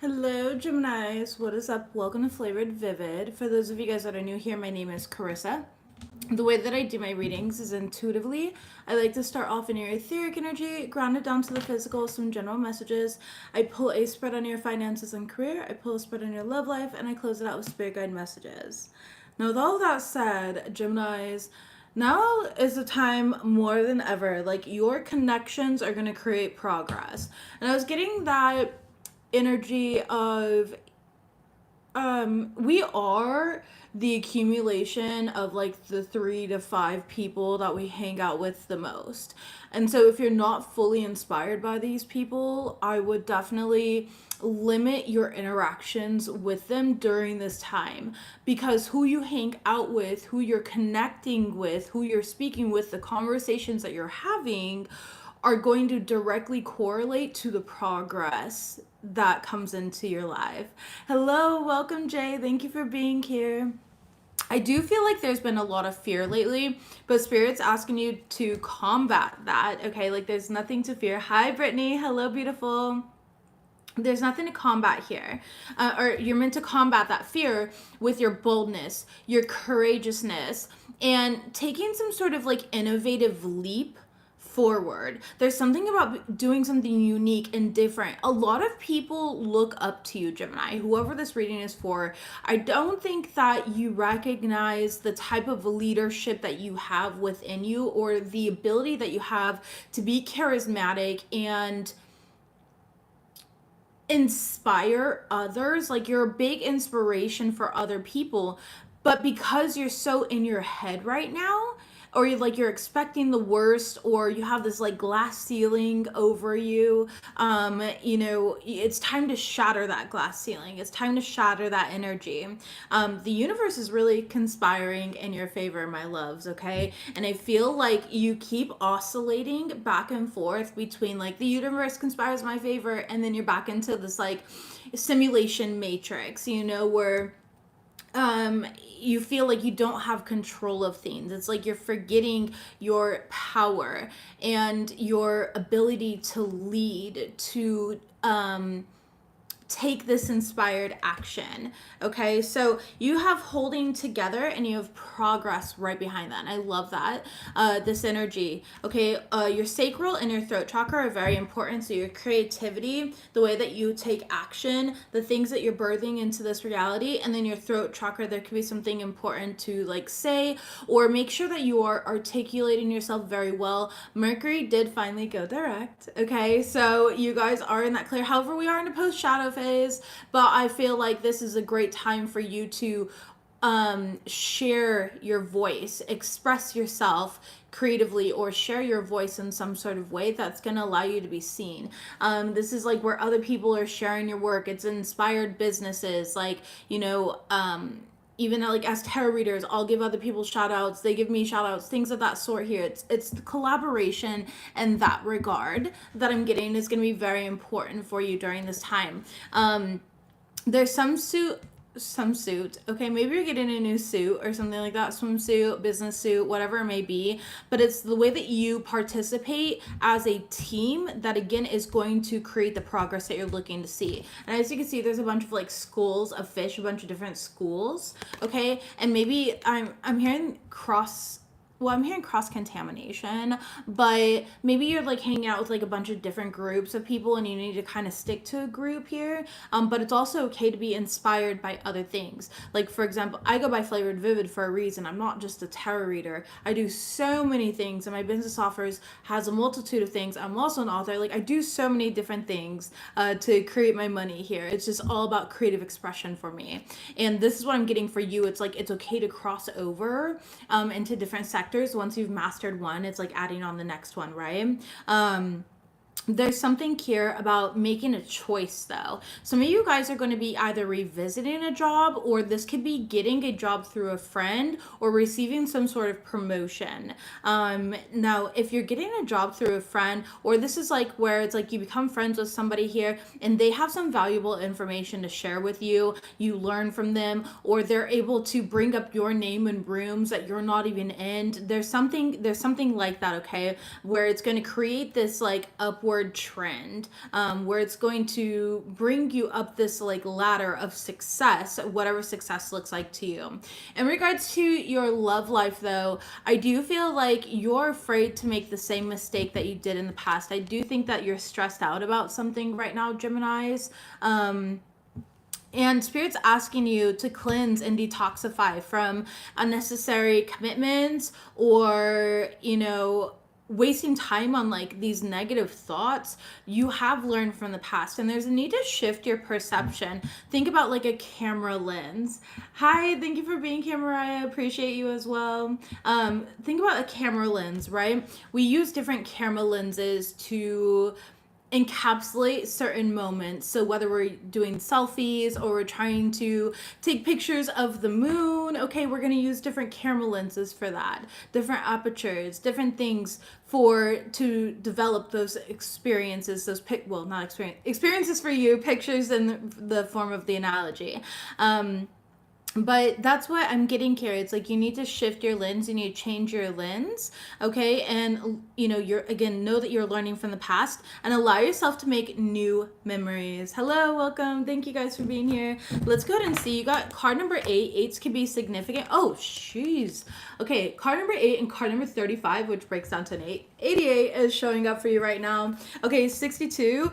Hello, Geminis. What is up? Welcome to FlavoredVivid. For those of you guys that are new here, my name is Carissa. The way that I do my readings is intuitively. I like to start off in your etheric energy, ground it down to the physical, some general messages. I pull a spread on your finances and career. I pull a spread on your love life, and I close it out with spirit guide messages. Now, with all that said, Geminis, now is the time more than ever. Like, your connections are going to create progress. And I was getting that energy of we are the accumulation of like the 3 to 5 people that we hang out with the most. And so if you're not fully inspired by these people, I would definitely limit your interactions with them during this time, because who you hang out with, who you're connecting with, who you're speaking with, the conversations that you're having are going to directly correlate to the progress that comes into your life. Hello, welcome, Jay. Thank you for being here. I do feel like there's been a lot of fear lately, but Spirit's asking you to combat that, okay? Like, there's nothing to fear. Hi, Brittany. Hello, beautiful. There's nothing to combat here. Or you're meant to combat that fear with your boldness, your courageousness, and taking some sort of like innovative leap forward. There's something about doing something unique and different. A lot of people look up to you, Gemini, whoever this reading is for. I don't think that you recognize the type of leadership that you have within you, or the ability that you have to be charismatic and inspire others. Like, you're a big inspiration for other people, but because you're so in your head right now, or you're expecting the worst, or you have this like glass ceiling over you, it's time to shatter that glass ceiling. It's time to shatter that energy. The universe is really conspiring in your favor, my loves, okay? And I feel like you keep oscillating back and forth between like the universe conspires in my favor, and then you're back into this like simulation matrix, where you feel like you don't have control of things. It's like you're forgetting your power and your ability to lead, to take this inspired action. Okay, so you have holding together and you have progress right behind that, and I love that. This energy, okay, your sacral and your throat chakra are very important. So your creativity, the way that you take action, the things that you're birthing into this reality, and then your throat chakra, there could be something important to like say or make sure that you are articulating yourself very well. Mercury did finally go direct, okay, so you guys are in that clear. However, we are in a post shadow phase, but I feel like this is a great time for you to share your voice, express yourself creatively, or share your voice in some sort of way that's going to allow you to be seen. This is like where other people are sharing your work. It's inspired businesses, like, even like as tarot readers, I'll give other people shout outs, they give me shout outs, things of that sort here. It's the collaboration and that regard that I'm getting is going to be very important for you during this time. There's some suit, okay, maybe you're getting a new suit or something like that, swimsuit, business suit, whatever it may be, but it's the way that you participate as a team that again is going to create the progress that you're looking to see. And as you can see, there's a bunch of like schools of fish, a bunch of different schools, okay, and maybe I'm hearing cross-contamination, but maybe you're like hanging out with like a bunch of different groups of people and you need to kind of stick to a group here. But it's also okay to be inspired by other things. Like, for example, I go by FlavoredVivid for a reason. I'm not just a tarot reader. I do so many things, and my business offers has a multitude of things. I'm also an author. Like, I do so many different things to create my money here. It's just all about creative expression for me. And this is what I'm getting for you. It's like, it's okay to cross over into different sectors. Once you've mastered one, it's like adding on the next one, right? There's something here about making a choice, though. Some of you guys are going to be either revisiting a job, or this could be getting a job through a friend or receiving some sort of promotion. Now, if you're getting a job through a friend, or this is like where it's like you become friends with somebody here and they have some valuable information to share with you, you learn from them, or they're able to bring up your name in rooms that you're not even in. There's something like that, okay, where it's going to create this like up upward trend, where it's going to bring you up this like ladder of success, whatever success looks like to you. In regards to your love life though, I do feel like you're afraid to make the same mistake that you did in the past. I do think that you're stressed out about something right now, Geminis. And Spirit's asking you to cleanse and detoxify from unnecessary commitments, or, you know, wasting time on like these negative thoughts you have learned from the past. And there's a need to shift your perception. Think about like a camera lens. Hi, thank you for being here, Mariah. Appreciate you as well. Think about a camera lens, right? We use different camera lenses to encapsulate certain moments. So whether we're doing selfies or we're trying to take pictures of the moon, okay, we're going to use different camera lenses for that, different apertures, different things to develop those experiences, those experiences for you, pictures in the form of the analogy. But that's what I'm getting here. It's like you need to shift your lens, you need to change your lens, okay? And, you know, know that you're learning from the past and allow yourself to make new memories. Hello, welcome. Thank you guys for being here. Let's go ahead and see. You got card number 8. Eights could be significant. Oh, jeez. Okay, card number 8 and card number 35, which breaks down to an 8. 88 is showing up for you right now. Okay, 62,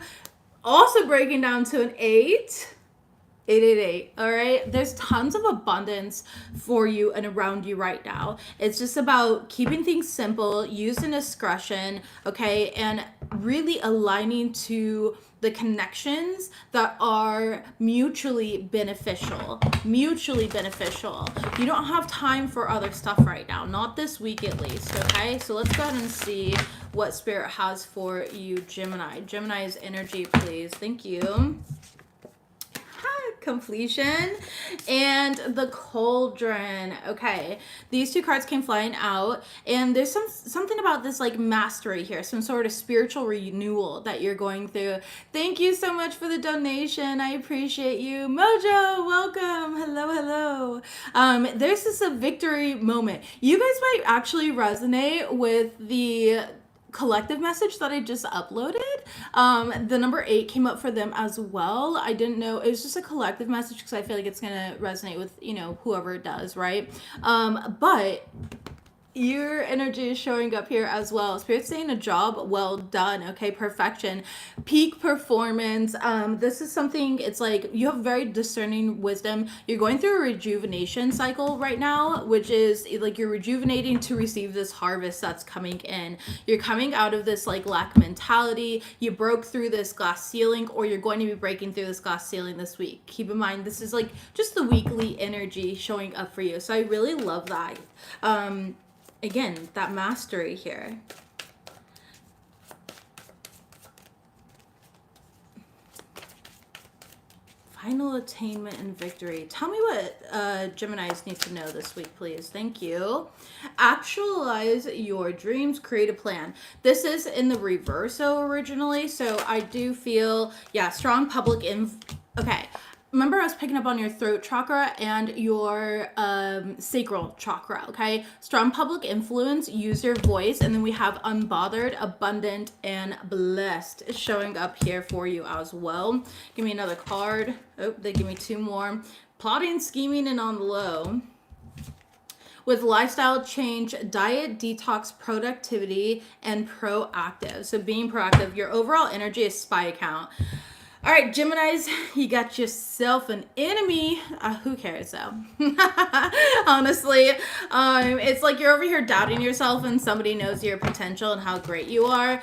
also breaking down to an 8. 888. All right, there's tons of abundance for you and around you right now. It's just about keeping things simple, using discretion, okay, and really aligning to the connections that are mutually beneficial. You don't have time for other stuff right now, not this week at least, okay? So let's go ahead and see what Spirit has for you, Gemini. Gemini's energy, please. Thank you. Completion and the cauldron. Okay, these two cards came flying out, and there's something about this like mastery here, some sort of spiritual renewal that you're going through. Thank you so much for the donation. I appreciate you. Mojo, welcome. Hello. There's this a victory moment. You guys might actually resonate with the collective message that I just uploaded. The number 8 came up for them as well. I didn't know, it was just a collective message because I feel like it's gonna resonate with, you know, whoever it does, right? But your energy is showing up here as well. Spirit's saying a job well done, okay? Perfection, peak performance. This is something, it's like you have very discerning wisdom. You're going through a rejuvenation cycle right now, which is like you're rejuvenating to receive this harvest that's coming in. You're coming out of this like lack mentality. You broke through this glass ceiling, or you're going to be breaking through this glass ceiling this week. Keep in mind, this is like just the weekly energy showing up for you. So I really love that. Again, that mastery here. Final attainment and victory. Tell me what Geminis need to know this week, please. Thank you. Actualize your dreams, create a plan. This is in the reverso originally, so I do feel, yeah, strong public okay. Remember, I was picking up on your throat chakra and your sacral chakra, okay? Strong public influence, use your voice, and then we have unbothered, abundant, and blessed showing up here for you as well. Give me another card. Oh, they give me 2 more. Plotting, scheming, and on the low. With lifestyle change, diet, detox, productivity, and proactive. So being proactive, your overall energy is spy account. All right, Geminis, you got yourself an enemy. Who cares though? Honestly, it's like you're over here doubting yourself and somebody knows your potential and how great you are.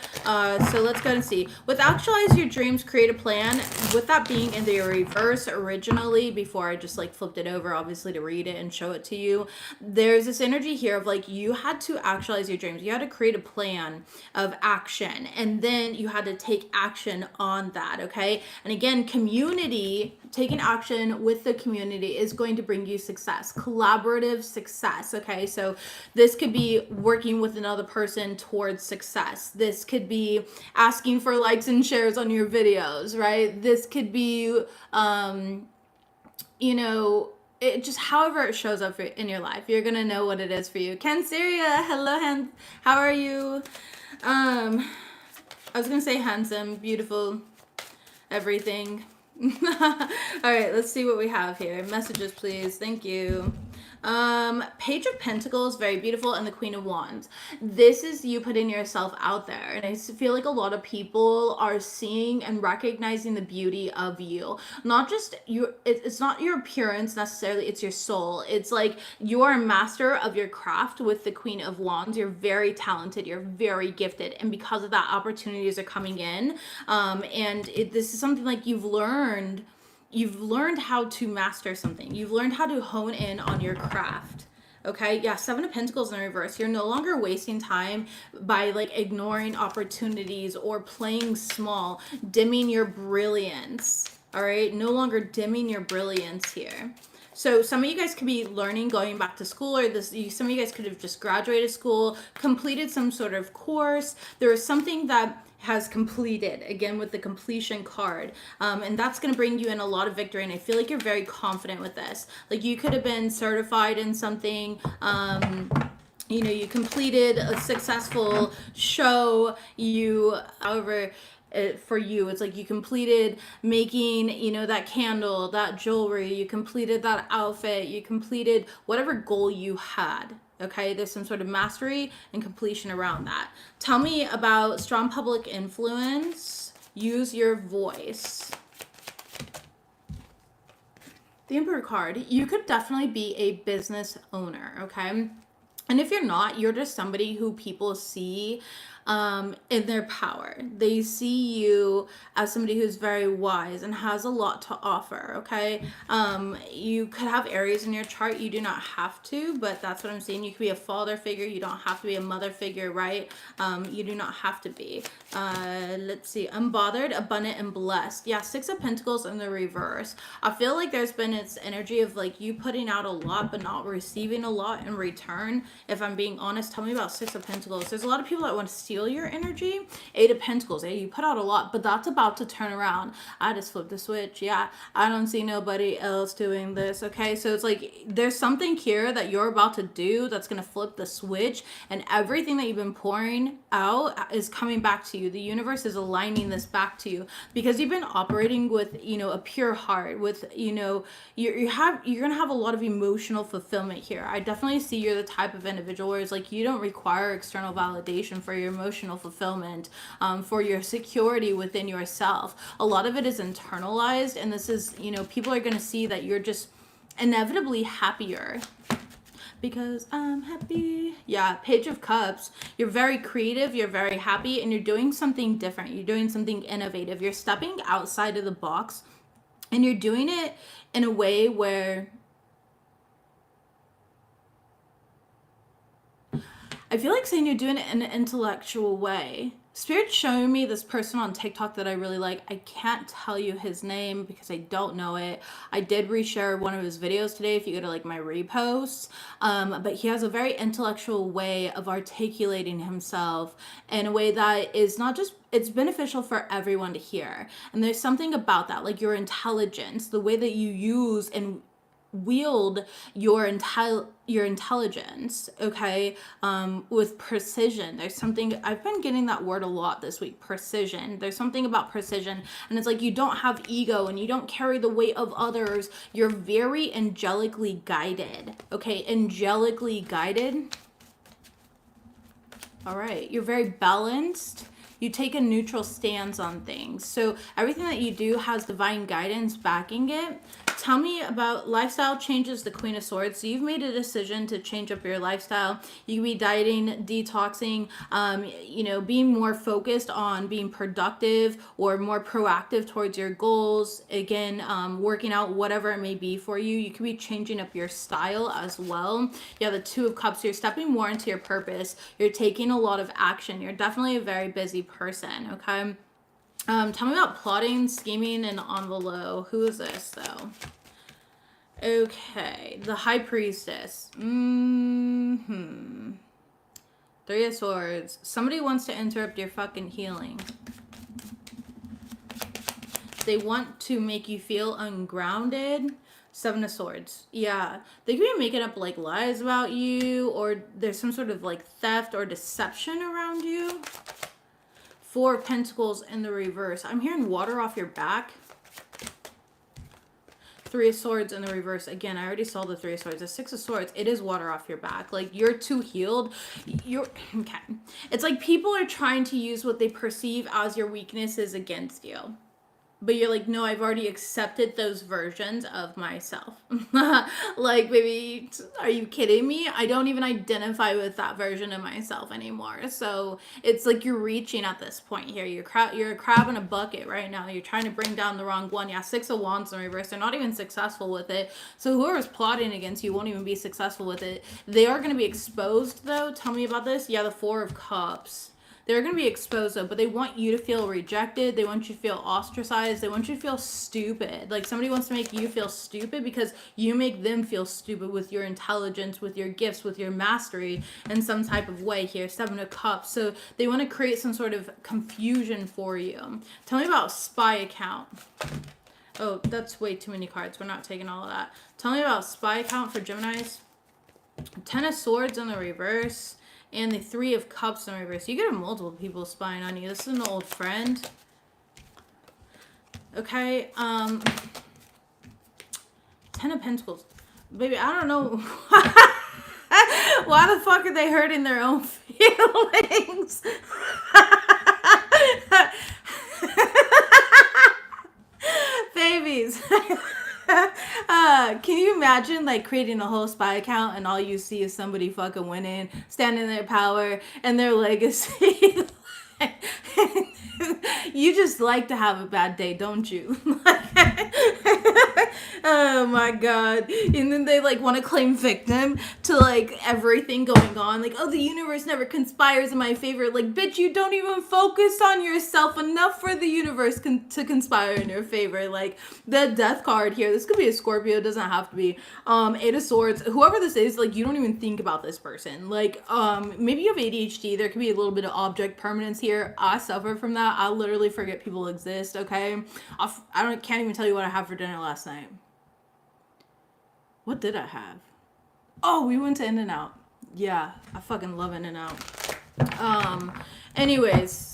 So let's go and see. With actualize your dreams, create a plan. With that being in the reverse originally, before I just like flipped it over, obviously to read it and show it to you, there's this energy here of like you had to actualize your dreams. You had to create a plan of action, and then you had to take action on that, okay? And again, community, taking action with the community is going to bring you success, collaborative success, okay? So this could be working with another person towards success. This could be asking for likes and shares on your videos, right? This could be, you know, it just however it shows up in your life, you're gonna know what it is for you. Canceria, hello, how are you? I was gonna say handsome, beautiful, everything. All right, let's see what we have here. Messages, please. Thank you. Page of Pentacles, very beautiful, and the Queen of Wands. This is you putting yourself out there, and I feel like a lot of people are seeing and recognizing the beauty of you. Not just you, it's not your appearance necessarily, it's your soul. It's like you are a master of your craft with the Queen of Wands. You're very talented, you're very gifted, and because of that, opportunities are coming in. This is something like you've learned how to master something. You've learned how to hone in on your craft. Okay, yeah, Seven of Pentacles in reverse. You're no longer wasting time by like ignoring opportunities or playing small, dimming your brilliance. All right, no longer dimming your brilliance here. So some of you guys could be learning, going back to school, or some of you guys could have just graduated school, completed some sort of course. There is something that has completed, again with the completion card, and that's going to bring you in a lot of victory, and I feel like you're very confident with this. Like you could have been certified in something, you know, you completed a successful show, for you, it's like you completed making, you know, that candle, that jewelry, you completed that outfit, you completed whatever goal you had. Okay, there's some sort of mastery and completion around that. Tell me about strong public influence. Use your voice. The Emperor card. You could definitely be a business owner, okay? And if you're not, you're just somebody who people see in their power. They see you as somebody who's very wise and has a lot to offer, okay? You could have Aries in your chart. You do not have to, but that's what I'm saying. You could be a father figure. You don't have to be a mother figure, right? You do not have to be. Let's see. Unbothered, abundant, and blessed. Yeah, Six of Pentacles in the reverse. I feel like there's been its energy of like you putting out a lot but not receiving a lot in return. If I'm being honest, tell me about Six of Pentacles. There's a lot of people that want to steal your energy. Eight of Pentacles. Yeah, you put out a lot, but that's about to turn around. I just flipped the switch. Yeah, I don't see nobody else doing this. Okay, so it's like there's something here that you're about to do that's going to flip the switch, and everything that you've been pouring out is coming back to you. The universe is aligning this back to you because you've been operating with, you know, a pure heart, with, you know, you're going to have a lot of emotional fulfillment here. I definitely see you're the type of individual where it's like you don't require external validation for your emotional fulfillment, for your security within yourself. A lot of it is internalized, and this is, you know, people are going to see that you're just inevitably happier because I'm happy. Yeah, Page of Cups. You're very creative, you're very happy, and you're doing something different. You're doing something innovative. You're stepping outside of the box, and you're doing it in a way where I feel like saying you're doing it in an intellectual way. Spirit's showing me this person on TikTok that I really like. I can't tell you his name because I don't know it. I did reshare one of his videos today if you go to like my reposts. But he has a very intellectual way of articulating himself in a way that is not just, it's beneficial for everyone to hear. And there's something about that, like your intelligence, the way that you use and wield your intelligence, okay, with precision. There's something, I've been getting that word a lot this week, precision. There's something about precision, and it's like you don't have ego and you don't carry the weight of others. You're very angelically guided, okay, angelically guided. All right, you're very balanced. You take a neutral stance on things. So everything that you do has divine guidance backing it. Tell me about lifestyle changes, the Queen of Swords. So you've made a decision to change up your lifestyle. You can be dieting, detoxing, you know, being more focused on being productive or more proactive towards your goals. Again, working out, whatever it may be for you. You could be changing up your style as well. You have the Two of Cups. You're stepping more into your purpose. You're taking a lot of action. You're definitely a very busy person, okay? Tell me about plotting, scheming, and on the low. Who is this, though? Okay, the High Priestess. Three of Swords. Somebody wants to interrupt your fucking healing. They want to make you feel ungrounded. Seven of Swords. Yeah, they could be making up like lies about you, or there's some sort of like theft or deception around you. Four of Pentacles in the reverse. I'm hearing water off your back. Three of Swords in the reverse. Again, I already saw the Three of Swords. The Six of Swords, it is water off your back. Like, you're too healed. Okay. It's like people are trying to use what they perceive as your weaknesses against you. But you're like, no, I've already accepted those versions of myself. Like, baby, are you kidding me? I don't even identify with that version of myself anymore. So it's like you're reaching at this point here. You're a crab in a bucket right now. You're trying to bring down the wrong one. Yeah, Six of Wands in reverse. They're not even successful with it. So whoever's plotting against you won't even be successful with it. They are going to be exposed, though. Tell me about this. Yeah, the Four of Cups. They're going to be exposed, though, but they want you to feel rejected. They want you to feel ostracized. They want you to feel stupid. Like, somebody wants to make you feel stupid because you make them feel stupid with your intelligence, with your gifts, with your mastery in some type of way here. Seven of Cups. So they want to create some sort of confusion for you. Tell me about spy account. Oh, that's way too many cards. We're not taking all of that. Tell me about spy account for Geminis. Ten of Swords in the reverse. And the Three of Cups in reverse. You get multiple people spying on you. This is an old friend. Okay. Ten of Pentacles. Baby, I don't know. Why the fuck are they hurting their own feelings? Babies. Can you imagine like creating a whole spy account and all you see is somebody fucking winning, standing in their power and their legacy? You just like to have a bad day, don't you? Oh my god. And then they like want to claim victim to like everything going on. Like, oh, the universe never conspires in my favor. Like, bitch, you don't even focus on yourself enough for the universe to conspire in your favor. Like, the Death card here, this could be a Scorpio, it doesn't have to be. Eight of Swords, whoever this is, like, you don't even think about this person. Like, maybe you have ADHD. There could be a little bit of object permanence here. I suffer from that. I literally forget people exist, okay? Can't even tell you what I had for dinner last night. What did I have? Oh, we went to In-N-Out. Yeah, I fucking love In-N-Out. Anyways,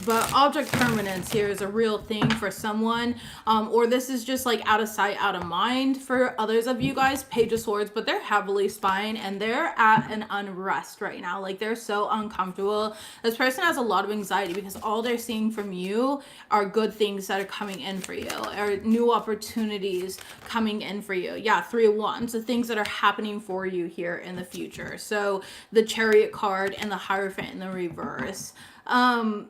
but object permanence here is a real thing for someone, or this is just like out of sight, out of mind for others of you guys. Page of Swords, but they're heavily spying and they're at an unrest right now. Like, they're so uncomfortable. This person has a lot of anxiety because all they're seeing from you are good things that are coming in for you, or new opportunities coming in for you. Yeah, Three of Wands, the things that are happening for you here in the future. So the Chariot card and the Hierophant in the reverse.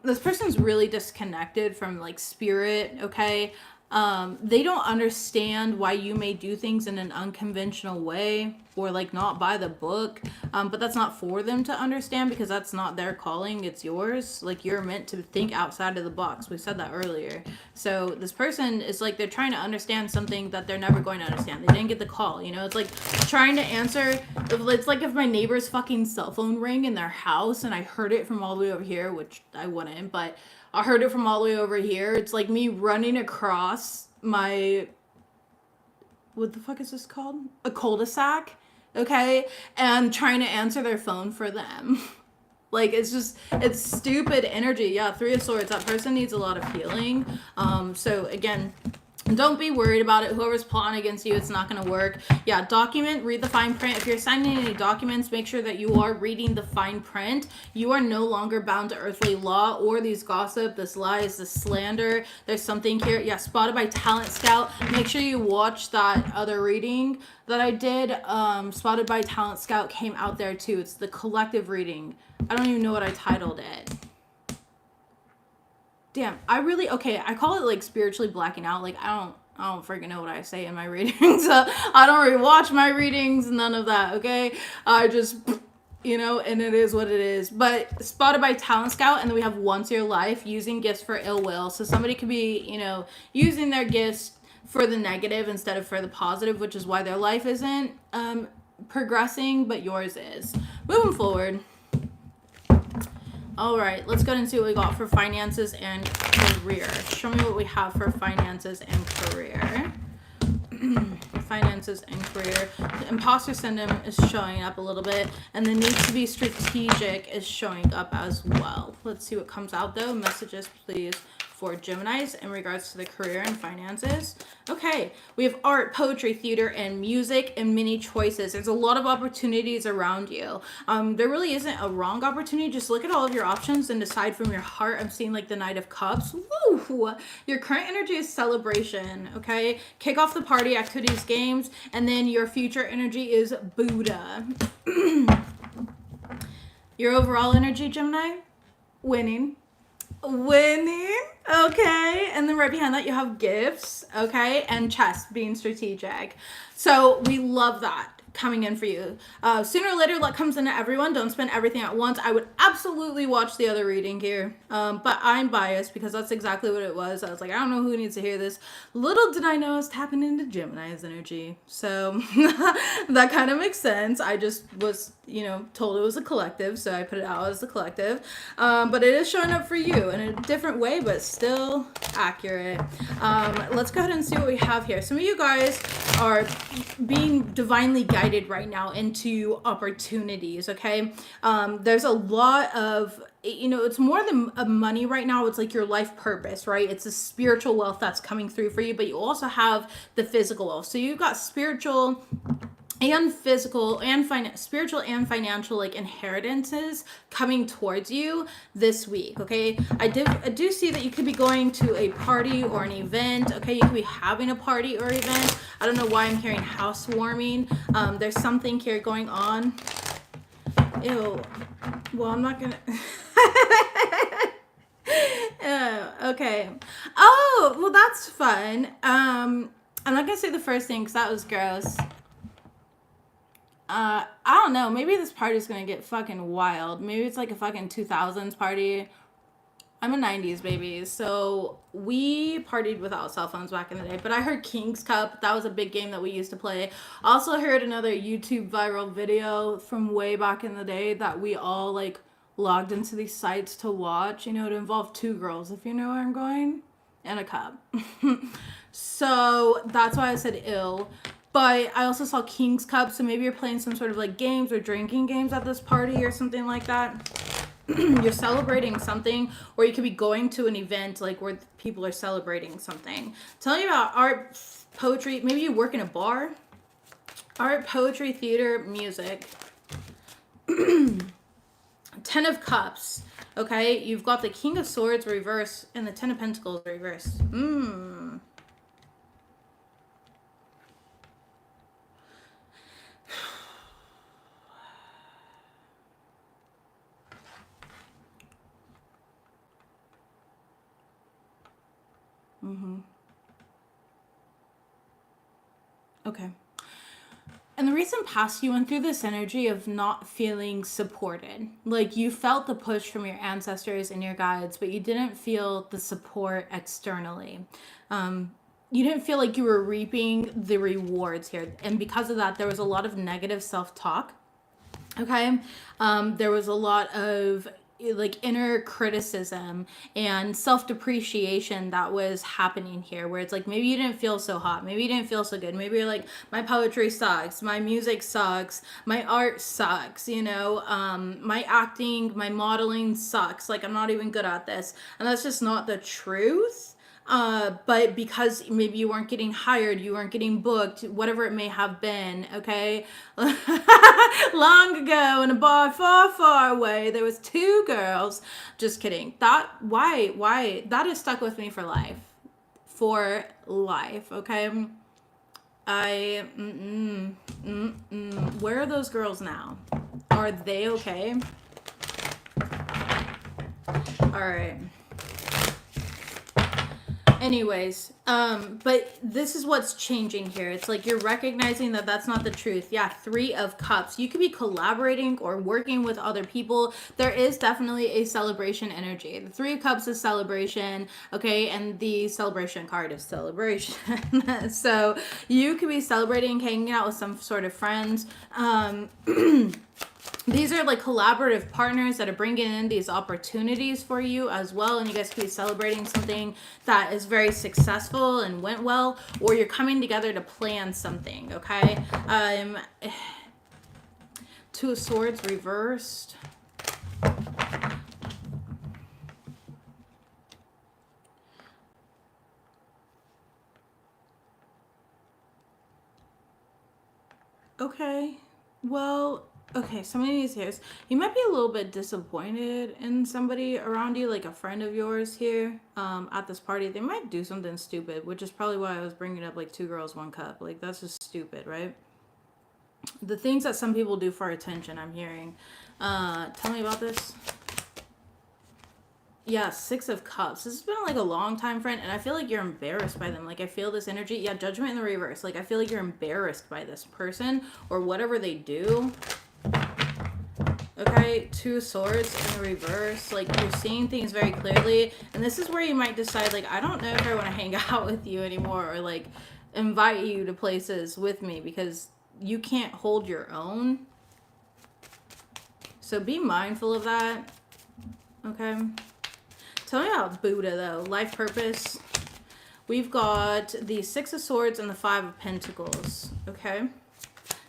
This person's really disconnected from like spirit, okay? They don't understand why you may do things in an unconventional way or like not by the book. But that's not for them to understand because that's not their calling, it's yours. Like, you're meant to think outside of the box. We said that earlier. So this person is like, they're trying to understand something that they're never going to understand. They didn't get the call, you know? It's like trying to answer. It's like if my neighbor's fucking cell phone rang in their house and I heard it from all the way over here, which I wouldn't, but I heard it from all the way over here. It's like me running across my, what the fuck is this called? A cul-de-sac, okay? And trying to answer their phone for them. Like, it's just, it's stupid energy. Yeah, Three of Swords. That person needs a lot of healing. So again, don't be worried about it. Whoever's plotting against you, it's not going to work. Yeah, document, read the fine print. If you're signing any documents, make sure that you are reading the fine print. You are no longer bound to earthly law or these gossip, this lies, this slander. There's something here. Yeah, spotted by Talent Scout. Make sure you watch that other reading that I did. Spotted by Talent Scout came out there too. It's the collective reading. I don't even know what I titled it. Damn, okay, I call it like spiritually blacking out. Like, I don't freaking know what I say in my readings. I don't rewatch my readings, none of that, okay? I just, you know, and it is what it is. But spotted by Talent Scout, and then we have once your life, using gifts for ill will. So somebody could be, you know, using their gifts for the negative instead of for the positive, which is why their life isn't progressing, but yours is. Moving forward. All right, let's go and see what we got for finances and career. Show me what we have for finances and career. finances, and career. The imposter syndrome is showing up a little bit, and the need to be strategic is showing up as well. Let's see what comes out though. Messages, please, for Geminis in regards to the career and finances. Okay, we have art, poetry, theater, and music, and many choices. There's a lot of opportunities around you. There really isn't a wrong opportunity. Just look at all of your options and decide from your heart. I'm seeing like the Knight of Cups. Woo! Your current energy is celebration, okay? Kick off the party, activities, games, and then your future energy is Buddha. Your overall energy, Gemini? Winning. Okay, and then right behind that you have gifts, okay, and chess, being strategic. So we love that coming in for you. Sooner or later, luck comes into everyone. Don't spend everything at once. I would absolutely watch the other reading here, but I'm biased because that's exactly what it was. I was like, I don't know who needs to hear this. Little did I know I was tapping into Gemini's energy, so that kind of makes sense. I just was, told it was a collective, so I put it out as a collective, but it is showing up for you in a different way, but still accurate. Let's go ahead and see what we have here. Some of you guys are being divinely guided right now into opportunities, okay? There's a lot of, it's more than money right now. It's like your life purpose, right? It's a spiritual wealth that's coming through for you, but you also have the physical wealth. So you've got spiritual and physical and spiritual and financial like inheritances coming towards you this week, okay? I do see that you could be going to a party or an event, okay? You could be having a party or event. I don't know why I'm hearing housewarming. There's something here going on. Ew. Well, I'm not gonna... Okay. Oh, well, that's fun. I'm not gonna say the first thing because that was gross. I don't know. Maybe this party's gonna get fucking wild. Maybe it's like a fucking 2000s party. I'm a 90s baby, so we partied without cell phones back in the day. But I heard King's Cup. That was a big game that we used to play. I also heard another YouTube viral video from way back in the day that we all like logged into these sites to watch. It involved two girls, if you know where I'm going, and a cup. So that's why I said ill. But I also saw King's Cup, so maybe you're playing some sort of like games or drinking games at this party or something like that. You're celebrating something, or you could be going to an event like where people are celebrating something. Tell me about art, poetry, maybe you work in a bar. Art, poetry, theater, music. 10 of Cups, okay? You've got the King of Swords reversed and the 10 of Pentacles reversed. Okay. In the recent past, you went through this energy of not feeling supported. Like you felt the push from your ancestors and your guides, but you didn't feel the support externally. You didn't feel like you were reaping the rewards here. And because of that, there was a lot of negative self-talk. Okay. There was a lot of like inner criticism and self-depreciation that was happening here, where it's like maybe you didn't feel so hot, maybe you didn't feel so good, maybe you're like, my poetry sucks, my music sucks, my art sucks, my acting, my modeling sucks, like I'm not even good at this. And that's just not the truth. But because maybe you weren't getting hired, you weren't getting booked, whatever it may have been, okay? Long ago in a bar far, far away, there was two girls. Just kidding. Why? That is stuck with me for life. For life, okay? Where are those girls now? Are they okay? All right. Anyways, but this is what's changing here. It's like you're recognizing that that's not the truth. Yeah, 3 of Cups. You could be collaborating or working with other people. There is definitely a celebration energy. The 3 of Cups is celebration, okay? And the celebration card is celebration. So you could be celebrating, hanging out with some sort of friends. these are like collaborative partners that are bringing in these opportunities for you as well, and you guys could be celebrating something that is very successful and went well, or you're coming together to plan something. Okay. Two of Swords reversed. Okay, well, okay, some of these here, you might be a little bit disappointed in somebody around you, like a friend of yours here, at this party. They might do something stupid, which is probably why I was bringing up like two girls, one cup. Like, that's just stupid, right? The things that some people do for attention, I'm hearing. Tell me about this. Yeah, Six of Cups. This has been like a long time friend, and I feel like you're embarrassed by them. Like, I feel this energy. Yeah, Judgment in the reverse. Like, I feel like you're embarrassed by this person or whatever they do. Okay, Two of Swords in the reverse. Like, you're seeing things very clearly, and this is where you might decide, like, I don't know if I want to hang out with you anymore, or like invite you to places with me, because you can't hold your own. So be mindful of that. Okay. Tell me about Buddha, though. Life purpose. We've got the Six of Swords and the Five of Pentacles. Okay.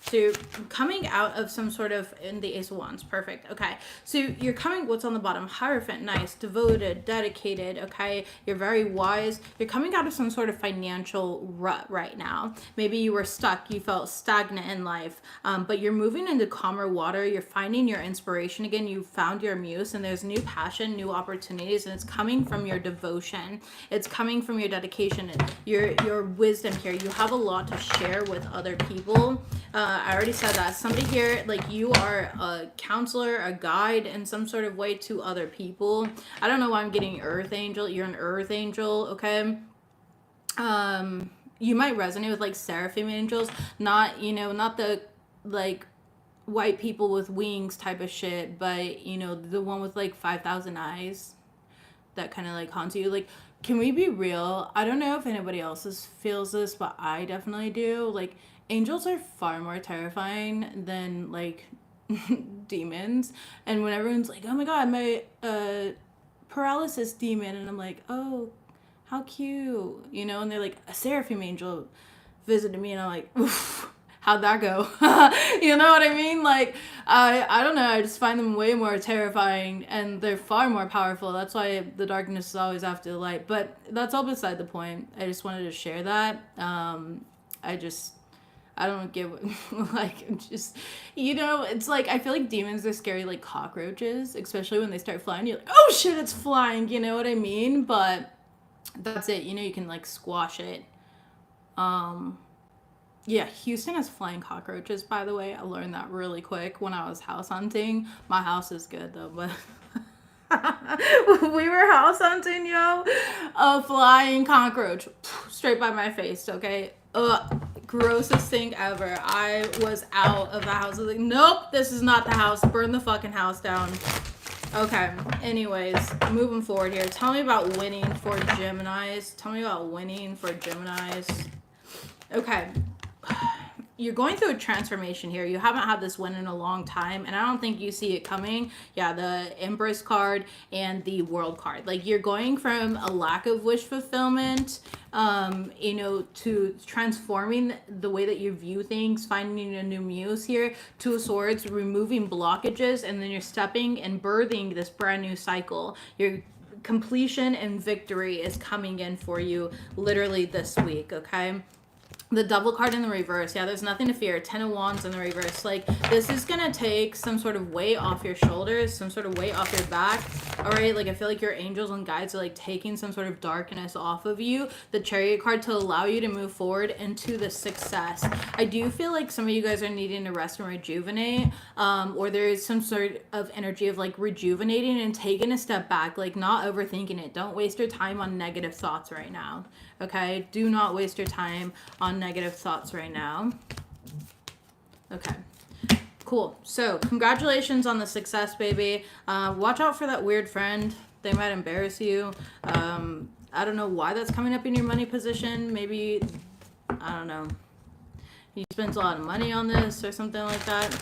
So you're coming out of some sort of, in the Ace of Wands. Perfect. Okay. So you're coming, what's on the bottom? Hierophant. Nice. Devoted. Dedicated. Okay. You're very wise. You're coming out of some sort of financial rut right now. Maybe you were stuck. You felt stagnant in life. But you're moving into calmer water. You're finding your inspiration again. You found your muse, and there's new passion, new opportunities, and it's coming from your devotion. It's coming from your dedication and your wisdom here. You have a lot to share with other people. I already said that. Somebody here, like, you are a counselor, a guide in some sort of way to other people. I don't know why I'm getting Earth Angel. You're an Earth Angel, okay? You might resonate with, like, Seraphim angels. Not, you know, not the, like, white people with wings type of shit, but, you know, the one with, like, 5,000 eyes that kind of, like, haunts you. Like, can we be real? I don't know if anybody else feels this, but I definitely do. Like, angels are far more terrifying than, like, demons. And when everyone's like, oh my god, my paralysis demon, and I'm like, oh, how cute, you know, and they're like, a seraphim angel visited me, and I'm like, oof, how'd that go? You know what I mean? Like, I don't know, I just find them way more terrifying, and they're far more powerful. That's why the darkness is always after the light. But that's all beside the point. I just wanted to share that. I don't get what, like, just, you know, it's like, I feel like demons are scary like cockroaches, especially when they start flying. You're like, oh shit, it's flying, you know what I mean? But that's it, you know, you can, like, squash it. Yeah, Houston has flying cockroaches, by the way. I learned that really quick when I was house hunting. My house is good, though, but we were house hunting, yo. A flying cockroach straight by my face, okay? Grossest thing ever. I was out of the house. I was like, nope, this is not the house. Burn the fucking house down. Okay, anyways, moving forward here. Tell me about winning for Geminis. Tell me about winning for Geminis. Okay. You're going through a transformation here. You haven't had this win in a long time, and I don't think you see it coming. Yeah, the Empress card and the World card. Like, you're going from a lack of wish fulfillment, you know, to transforming the way that you view things, finding a new muse here. Two of Swords, removing blockages, and then you're stepping and birthing this brand new cycle. Your completion and victory is coming in for you literally this week, okay? The Double card in the reverse. Yeah, there's nothing to fear. Ten of Wands in the reverse. Like, this is going to take some sort of weight off your shoulders, some sort of weight off your back. All right, like, I feel like your angels and guides are, like, taking some sort of darkness off of you. The Chariot card to allow you to move forward into the success. I do feel like some of you guys are needing to rest and rejuvenate, or there is some sort of energy of, like, rejuvenating and taking a step back, like, not overthinking it. Don't waste your time on negative thoughts right now. Okay, do not waste your time on negative thoughts right now. Okay, cool. So congratulations on the success, baby. Watch out for that weird friend. They might embarrass you. I don't know why that's coming up in your money position. Maybe, I don't know, he spends a lot of money on this or something like that.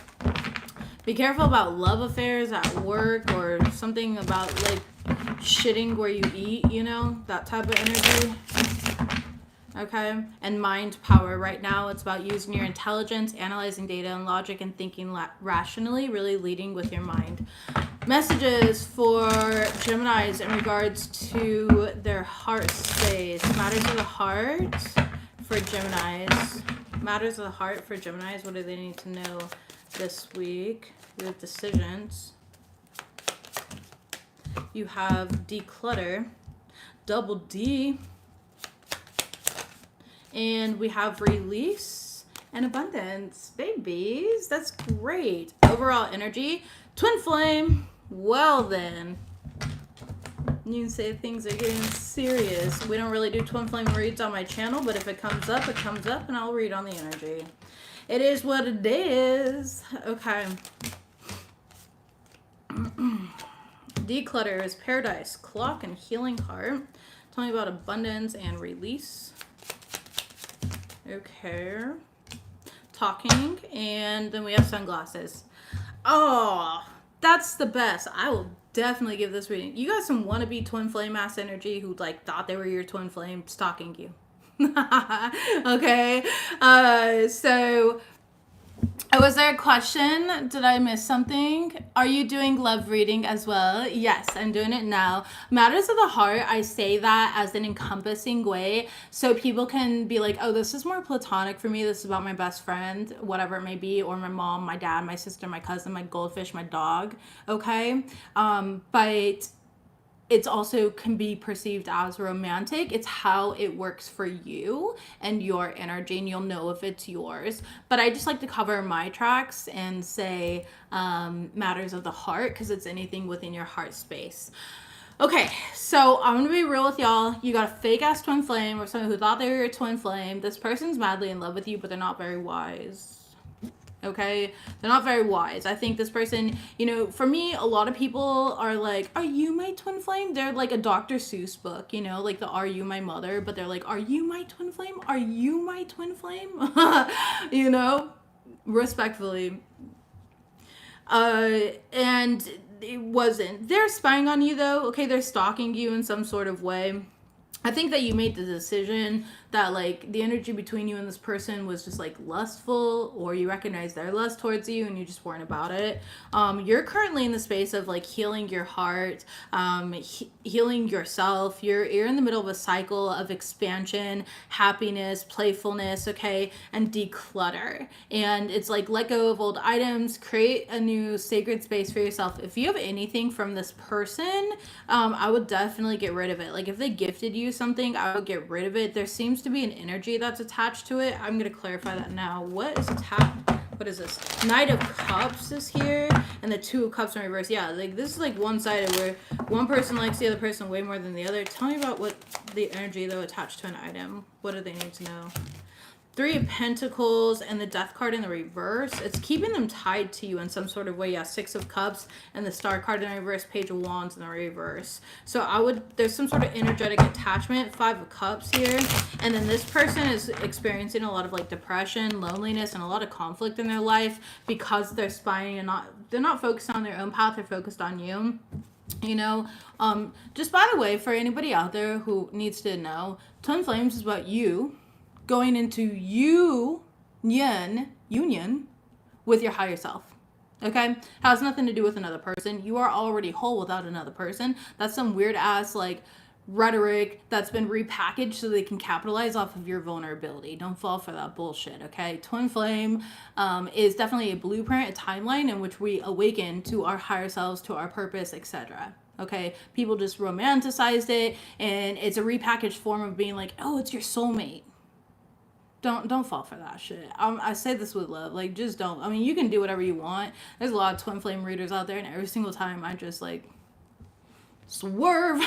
Be careful about love affairs at work or something about like shitting where you eat, you know, that type of energy. Okay, and mind power right now, it's about using your intelligence, analyzing data and logic, and thinking rationally, really leading with your mind. Messages for Geminis in regards to their heart space. Matters of the heart for Geminis. Matters of the heart for Geminis. What do they need to know this week? We have decisions. You have declutter. Double D. And we have release and abundance. Babies, that's great. Overall energy, twin flame. Well then, you can say things are getting serious. We don't really do twin flame reads on my channel, but if it comes up, it comes up, and I'll read on the energy. It is what it is. Okay. Declutter is paradise, clock, and healing heart. Tell me about abundance and release. Okay. Talking, and then we have sunglasses. Oh, that's the best. I will definitely give this reading. You got some wannabe twin flame ass energy who like thought they were your twin flame stalking you. Okay. So was there a question? Did I miss something? Are you doing love reading as well? Yes, I'm doing it now. Matters of the heart, I say that as an encompassing way so people can be like, oh, this is more platonic for me. This is about my best friend, whatever it may be, or my mom, my dad, my sister, my cousin, my goldfish, my dog. Okay? But it's also can be perceived as romantic. It's how it works for you and your energy, and you'll know if it's yours. But I just like to cover my tracks and say matters of the heart, because it's anything within your heart space. Okay, so I'm gonna be real with y'all. You got a fake ass twin flame or someone who thought they were your twin flame. This person's madly in love with you, but they're not very wise. Okay, they're not very wise. I think this person, you know, for me, a lot of people are like, are you my twin flame? They're like a Dr. Seuss book, you know, like the Are You My Mother? But they're like, are you my twin flame? Are you my twin flame? You know, respectfully. And it wasn't. They're spying on you though. Okay, they're stalking you in some sort of way. I think that you made the decision that like the energy between you and this person was just like lustful, or you recognize their lust towards you and you just weren't about it. You're currently in the space of like healing your heart, healing yourself. You're in the middle of a cycle of expansion, happiness, playfulness, okay, and declutter. And it's like let go of old items, create a new sacred space for yourself. If you have anything from this person, I would definitely get rid of it. Like if they gifted you something, I would get rid of it. There seems to be an energy that's attached to it. I'm going to clarify that now. What is attached? What is this? Knight of Cups is here, and the Two of Cups in reverse. Yeah, like this is like one-sided where one person likes the other person way more than the other. Tell me about what the energy though attached to an item. What do they need to know? Three of Pentacles and the Death card in the reverse. It's keeping them tied to you in some sort of way. Yeah, Six of Cups and the Star card in the reverse, Page of Wands in the reverse. So there's some sort of energetic attachment. Five of Cups here. And then this person is experiencing a lot of like depression, loneliness, and a lot of conflict in their life because they're spying and they're not focused on their own path, they're focused on you. You know, just by the way, for anybody out there who needs to know, Twin Flames is about you going into union with your higher self. Okay? Has nothing to do with another person. You are already whole without another person. That's some weird ass like rhetoric that's been repackaged so they can capitalize off of your vulnerability. Don't fall for that bullshit, okay? Twin flame is definitely a blueprint, a timeline in which we awaken to our higher selves, to our purpose, etc. Okay? People just romanticized it, and it's a repackaged form of being like, oh, it's your soulmate. Don't fall for that shit. I say this with love. Like, just don't. I mean, you can do whatever you want. There's a lot of twin flame readers out there, and every single time I just, like, swerve.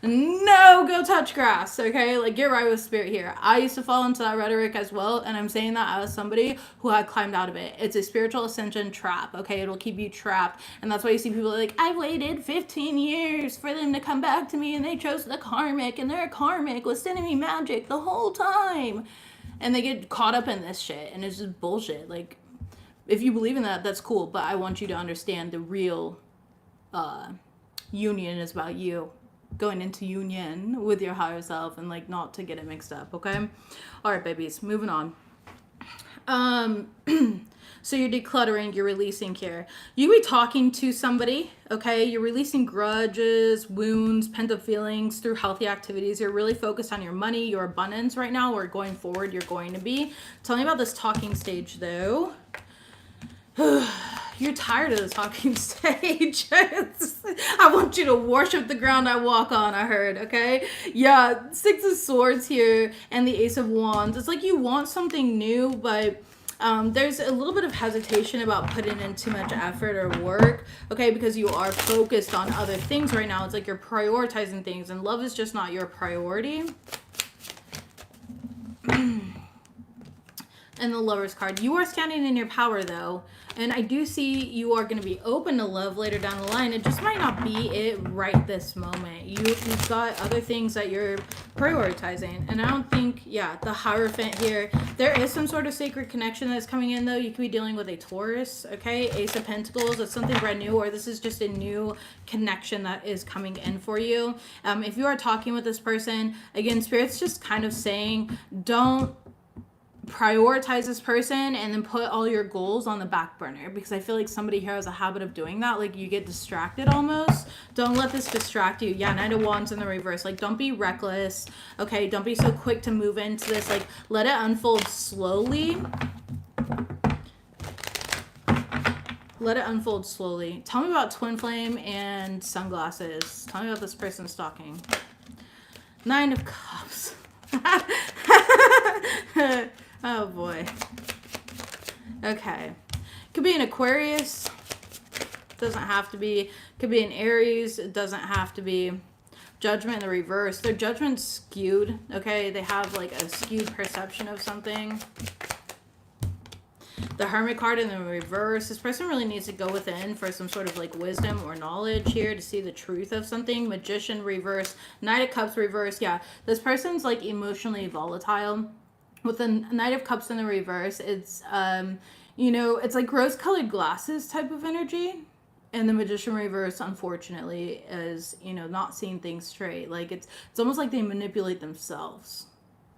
No, go touch grass, okay? Like, get right with spirit here. I used to fall into that rhetoric as well, and I'm saying that as somebody who had climbed out of it. It's a spiritual ascension trap, okay? It'll keep you trapped, and that's why you see people like, I waited 15 years for them to come back to me, and they chose the karmic, and their karmic was sending me magic the whole time. And they get caught up in this shit, and it's just bullshit. Like, if you believe in that, that's cool. But I want you to understand the real union is about you going into union with your higher self, and like not to get it mixed up. Okay. All right, babies, moving on. So you're decluttering, you're releasing here. You be talking to somebody, okay? You're releasing grudges, wounds, pent-up feelings through healthy activities. You're really focused on your money, your abundance right now, or going forward you're going to be. Tell me about this talking stage, though. You're tired of the talking stage. I want you to worship the ground I walk on, I heard, okay? Yeah, Six of Swords here and the Ace of Wands. It's like you want something new, but there's a little bit of hesitation about putting in too much effort or work, okay? Because you are focused on other things right now. It's like you're prioritizing things, and love is just not your priority. And the Lover's card. You are standing in your power, though. And I do see you are going to be open to love later down the line. It just might not be it right this moment. You've got other things that you're prioritizing. And I don't think, yeah, the Hierophant here. There is some sort of sacred connection that's coming in, though. You could be dealing with a Taurus, okay? Ace of Pentacles. It's something brand new, or this is just a new connection that is coming in for you. If you are talking with this person, again, Spirit's just kind of saying, don't prioritize this person and then put all your goals on the back burner, because I feel like somebody here has a habit of doing that. Like you get distracted almost. Don't let this distract you. Yeah, Knight of Wands in the reverse. Like don't be reckless. Okay, don't be so quick to move into this. Like let it unfold slowly. Let it unfold slowly. Tell me about Twin Flame and sunglasses. Tell me about this person stalking. Nine of Cups. Oh boy. Okay. Could be an Aquarius. Doesn't have to be. Could be an Aries. It doesn't have to be. Judgment in the reverse. Their judgment's skewed. Okay. They have like a skewed perception of something. The Hermit card in the reverse. This person really needs to go within for some sort of like wisdom or knowledge here to see the truth of something. Magician reverse. Knight of Cups reverse. Yeah. This person's like emotionally volatile. With the Knight of Cups in the reverse, it's, you know, it's like rose-colored glasses type of energy. And the Magician reverse, unfortunately, is, you know, not seeing things straight. Like, it's almost like they manipulate themselves.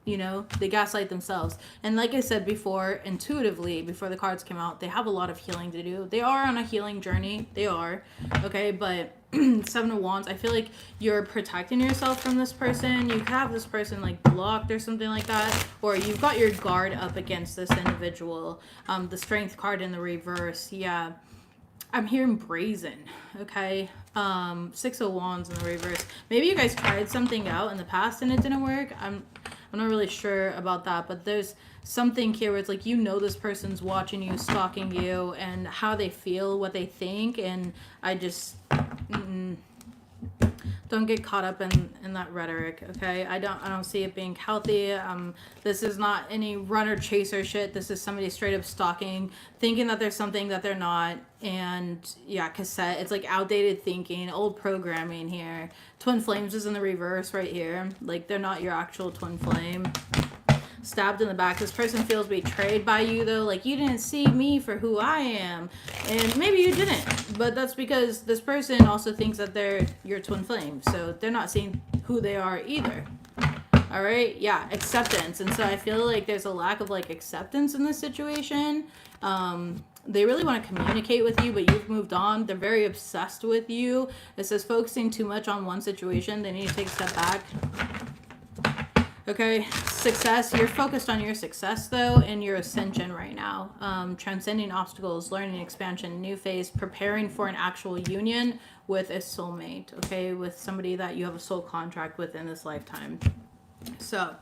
You know, they gaslight themselves. And like I said before, intuitively, before the cards came out, they have a lot of healing to do. They are on a healing journey. They are. Okay, but Seven of Wands, I feel like you're protecting yourself from this person. You have this person like blocked or something like that. Or you've got your guard up against this individual. The Strength card in the reverse. Yeah. I'm hearing brazen. Okay. Six of Wands in the reverse. Maybe you guys tried something out in the past and it didn't work. I'm not really sure about that, but there's something here where it's like, you know, this person's watching you, stalking you, and how they feel, what they think, and I just don't get caught up in that rhetoric, okay? I don't see it being healthy. This is not any runner chaser shit. This is somebody straight up stalking, thinking that there's something that they're not. And yeah, cassette. It's like outdated thinking, old programming here. Twin Flames is in the reverse right here. Like they're not your actual twin flame. Stabbed in the back. This person feels betrayed by you, though. Like, you didn't see me for who I am. And maybe you didn't. But that's because this person also thinks that they're your twin flame. So they're not seeing who they are either. All right? Yeah, acceptance. And so I feel like there's a lack of, like, acceptance in this situation. They really want to communicate with you, but you've moved on. They're very obsessed with you. It says focusing too much on one situation. They need to take a step back. Okay, success. You're focused on your success, though, and your ascension right now. Transcending obstacles, learning expansion, new phase, preparing for an actual union with a soulmate, okay, with somebody that you have a soul contract with in this lifetime. So,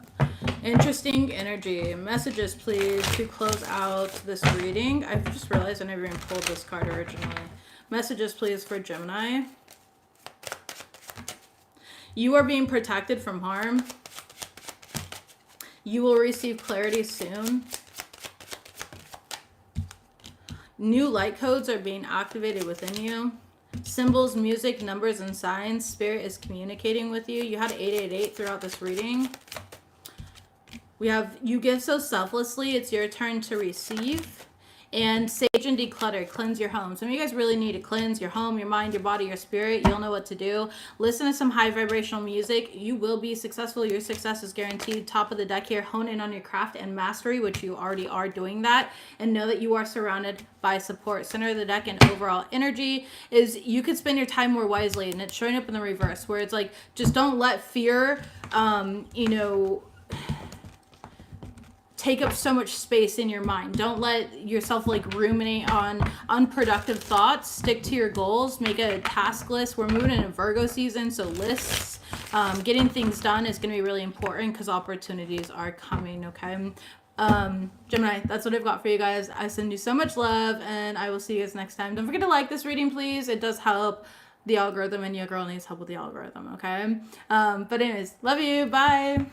interesting energy. Messages, please, to close out this reading. I've just realized I never even pulled this card originally. Messages, please, for Gemini. You are being protected from harm. You will receive clarity soon. New light codes are being activated within you. Symbols, music, numbers, and signs. Spirit is communicating with you. You had 888 throughout this reading. We have, you give so selflessly, it's your turn to receive. And sage and declutter, cleanse your home. Some of you guys really need to cleanse your home, your mind, your body, your spirit. You'll know what to do. Listen to some high vibrational music. You will be successful. Your success is guaranteed. Top of the deck here. Hone in on your craft and mastery, which you already are doing that. And know that you are surrounded by support. Center of the deck and overall energy is you could spend your time more wisely. And it's showing up in the reverse where it's like, just don't let fear, take up so much space in your mind. Don't let yourself like ruminate on unproductive thoughts. Stick to your goals. Make a task list. We're moving into Virgo season, so lists, getting things done is going to be really important because opportunities are coming. Okay. Gemini, that's what I've got for you guys. I send you so much love, and I will see you guys next time. Don't forget to like this reading, please. It does help the algorithm, and your girl needs help with the algorithm. Okay. But anyways, love you. Bye.